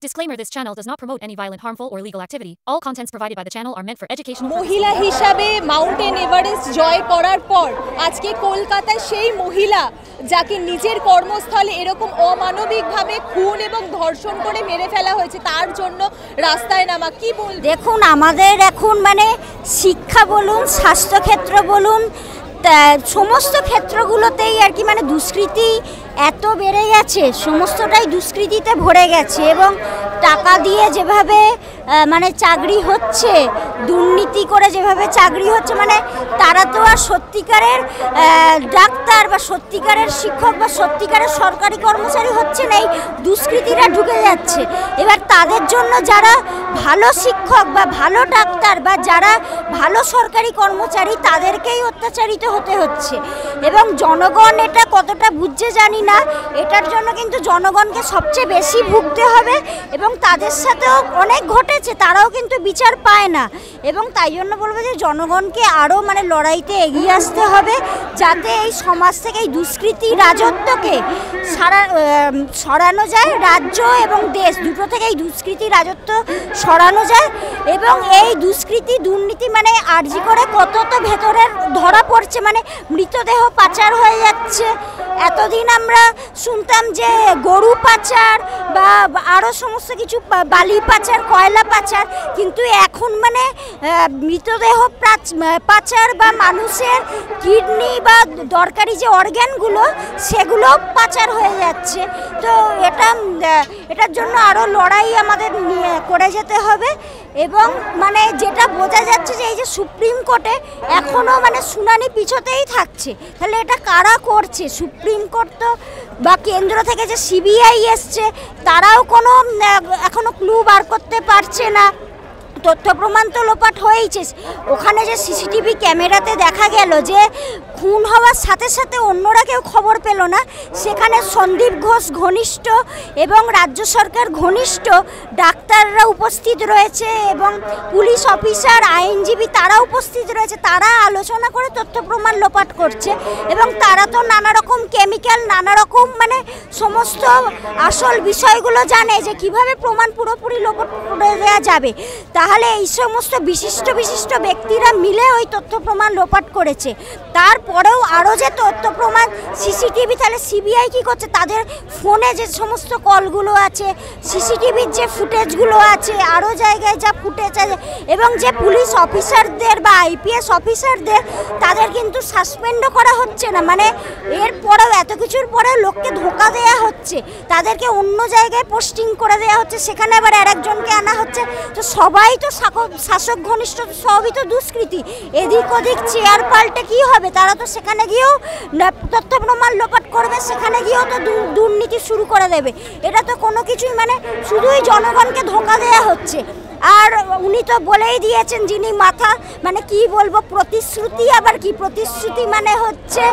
Disclaimer: this channel does not promote any violent, harmful, or illegal activity. All contents provided by the channel are meant for educational purposes. মহিলা হিসাবে mountain Everest জয় করার পর আজকে কলকাতায় সেই মহিলা যাকে নিজের কর্মস্থলে এরকম অমানবিকভাবে খুন এবং ধর্ষণ করে মেরে ফেলা হয়েছে তার জন্য রাস্তায় নামা, কি বল? দেখুন, আমাদের এখন শিক্ষা বলুন, স্বাস্থ্যক্ষেত্র বলুন, সমস্ত ক্ষেত্রগুলোতেই আর কি দুষ্কৃতি এত বেড়ে গেছে, সমস্তটাই দুষ্কৃতিতে ভরে গেছে। এবং টাকা দিয়ে যেভাবে চাকরি হচ্ছে, দুর্নীতি করে যেভাবে চাকরি হচ্ছে, তারা তো আর সত্যিকারের ডাক্তার বা সত্যিকারের শিক্ষক বা সত্যিকারের সরকারি কর্মচারী হচ্ছে না, এই দুষ্কৃতীরা ঢুকে যাচ্ছে। এবার তাদের জন্য যারা ভালো শিক্ষক বা ভালো ডাক্তার বা যারা ভালো সরকারি কর্মচারী তাদেরকেই অত্যাচারিত হতে হচ্ছে। এবং জনগণ এটা কতটা বুঝছে জানি না, এটার জন্য কিন্তু জনগণকে সবচেয়ে বেশি ভুগতে হবে। এবং তাদের সাথেও অনেক ঘটেছে, তারাও কিন্তু বিচার পায় না। এবং তাই জন্য বলবো যে জনগণকে আরও লড়াইতে এগিয়ে আসতে হবে, যাতে এই সমাজ থেকে এই দুষ্কৃতি রাজত্বকে সরানো যায়। রাজ্য এবং দেশ দুটো থেকে এই দুষ্কৃতি রাজত্ব সরানো যায়। এবং এই দুষ্কৃতি দুর্নীতি আরজি করে কত তো ভেতরের ধরা পড়ছে, মৃতদেহ পাচার হয়ে যাচ্ছে। এতদিন আমরা শুনতাম যে গরু পাচার বা আরও সমস্ত কিছু, বালি পাচার, কয়লা পাচার, কিন্তু এখন মৃতদেহ পাচার বা মানুষের কিডনি বা দরকারি যে অর্গ্যানগুলো সেগুলো পাচার হয়ে যাচ্ছে। তো এটার জন্য আরও লড়াই আমাদের করে যেতে হবে। এবং যেটা বোঝা যাচ্ছে যে এই যে সুপ্রিম কোর্টে এখনও শুনানি পিছতেই থাকছে, তাহলে এটা কারা করছে? সুপ্রিম কোর্ট তো বা কেন্দ্র থেকে যে সিবিআই এসছে তারাও এখনো ক্লু বার করতে পারছে না। তথ্য প্রমাণ তো লোপাট হয়েইছে। ওখানে যে সিসিটিভি ক্যামেরাতে দেখা গেল যে খুন হওয়ার সাথে সাথে অন্যরা কেউ খবর পেল না, সেখানে সন্দীপ ঘোষ ঘনিষ্ঠ এবং রাজ্য সরকার ঘনিষ্ঠ ডাক্তাররা উপস্থিত রয়েছে এবং পুলিশ অফিসার, আইনজীবী তারা উপস্থিত রয়েছে। তারা আলোচনা করে তথ্য প্রমাণ লোপাট করছে। এবং তারা তো নানা রকম কেমিক্যাল, নানা রকম সমস্ত আসল বিষয়গুলো জানে যে কিভাবে প্রমাণ পুরোপুরি লোপাট করে দেওয়া যাবে। তাহলে এই সমস্ত বিশিষ্ট ব্যক্তিরা মিলে ওই তথ্য প্রমাণ লোপাট করেছে। তারপরেও আরও যে তথ্য প্রমাণ সিসিটিভি, তাহলে সিবিআই কী করছে? তাদের ফোনে যে সমস্ত কলগুলো আছে, সিসিটিভির যে ফুটেজগুলো আছে, আরও জায়গায় যা ফুটেজ আছে, এবং যে পুলিশ অফিসারদের বা আইপিএস অফিসারদের তাদের কিন্তু সাসপেন্ডও করা হচ্ছে না। এরপরেও এত কিছুর পরেও লোককে ধোঁকা দেওয়া হচ্ছে, তাদেরকে অন্য জায়গায় পোস্টিং করে দেওয়া হচ্ছে, সেখানে আবার আরেকজনকে আনা হচ্ছে। তো সবাই তো শাসক ঘনিষ্ঠ, সবই তো দুষ্কৃতি। এদিক ওদিক চেয়ার পাল্টে কী হবে? তারা তো সেখানে গিয়েও তথ্য প্রমাণ লোপাট করবে, সেখানে গিয়েও তো দুর্নীতি শুরু করে দেবে। এটা তো কোনো কিছুই শুধুই জনগণকে ধোঁকা দেওয়া হচ্ছে। আর উনি তো বলেই দিয়েছেন, যিনি মাথা কি বলবো, প্রতিশ্রুতি, আবার কি প্রতিশ্রুতি হচ্ছে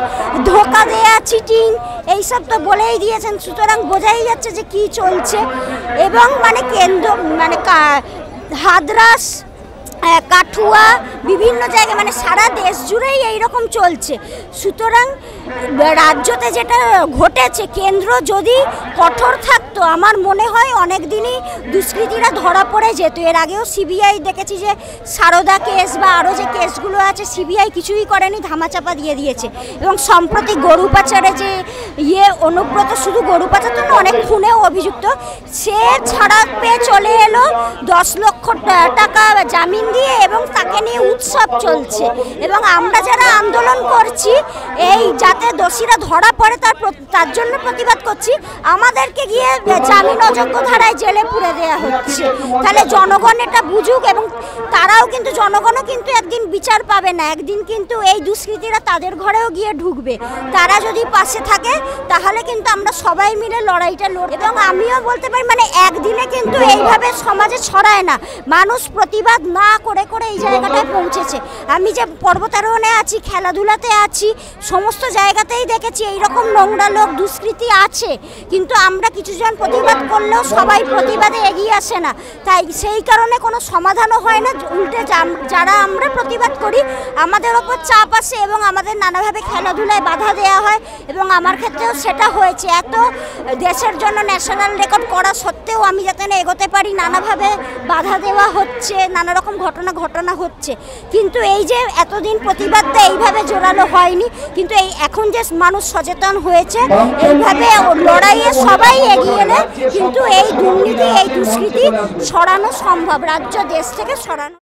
ধোঁকা দেয়া, চিটিং, এইসব তো বলেই দিয়েছেন। সুতরাং বোঝাই যাচ্ছে যে কি চলছে। এবং কেন্দ্র হাদরাস, কাঠুয়া, বিভিন্ন জায়গায় সারা দেশ জুড়েই এইরকম চলছে। সুতরাং রাজ্যতে যেটা ঘটেছে, কেন্দ্র যদি কঠোর থাকতো আমার মনে হয় অনেক দিনই দুষ্কৃতীরা ধরা পড়ে যেত। এর আগেও সিবিআই দেখেছি যে সারদা কেস বা আরও যে কেসগুলো আছে সিবিআই কিছুই করেনি, ধামাচাপা দিয়ে দিয়েছে। এবং সম্প্রতি গরু পাচারে যে অনুব্রত, শুধু গরু পাচার তো অনেক খুনেও অভিযুক্ত, সে ছাড়া পেয়ে চলে এলো 10 লক্ষ টাকা জামিন দিয়ে, এবং তাকে নিয়ে উৎসব চলছে। এবং আমরা যারা আন্দোলন করছি এই যাতে দোষীরা ধরা পড়ে তার জন্য প্রতিবাদ করছি, আমাদেরকে গিয়ে জামিন অযোগ্য ধারায় জেলে পুরে দেওয়া হচ্ছে। তাহলে জনগণ এটা বুঝুক। এবং তারাও কিন্তু, জনগণও কিন্তু একদিন বিচার পাবে না, একদিন কিন্তু এই দুষ্কৃতীরা তাদের ঘরেও গিয়ে ঢুকবে। তারা যদি পাশে থাকে তাহলে কিন্তু আমরা সবাই মিলে লড়াইটা লড়ব। এবং আমিও বলতে পারি একদিনে কিন্তু এইভাবে সমাজে ছড়ায় না, মানুষ প্রতিবাদ না করে করে এই জায়গাটায় পৌঁছেছে। আমি যে পর্বতারোহণে আছি, খেলাধুলাতে আছি, সমস্ত জায়গায় জায়গাতেই দেখেছি এইরকম নোংরা লোক দুষ্কৃতী আছে, কিন্তু আমরা কিছুজন প্রতিবাদ করলেও সবাই প্রতিবাদে এগিয়ে আসে না। তাই সেই কারণে কোনো সমাধানও হয় না, উল্টে যারা আমরা প্রতিবাদ করি আমাদের ওপর চাপ আসে এবং আমাদের নানাভাবে খেলাধুলায় বাধা দেওয়া হয়। এবং আমার ক্ষেত্রেও সেটা হয়েছে, এত দেশের জন্য ন্যাশনাল রেকর্ড করা সত্ত্বেও আমি যাতে না এগোতে পারি নানাভাবে বাধা দেওয়া হচ্ছে, নানা রকম ঘটনা হচ্ছে। কিন্তু এই যে এতদিন প্রতিবাদটা এইভাবে জোরালো হয়নি, কিন্তু এই এখন যে মানুষ সচেতন হয়েছে এইভাবে লড়াইয়ে সবাই এগিয়ে এলে কিন্তু এই দুর্নীতি এই দুষ্কৃতি সরানো সম্ভব, রাজ্য দেশ থেকে সরানো।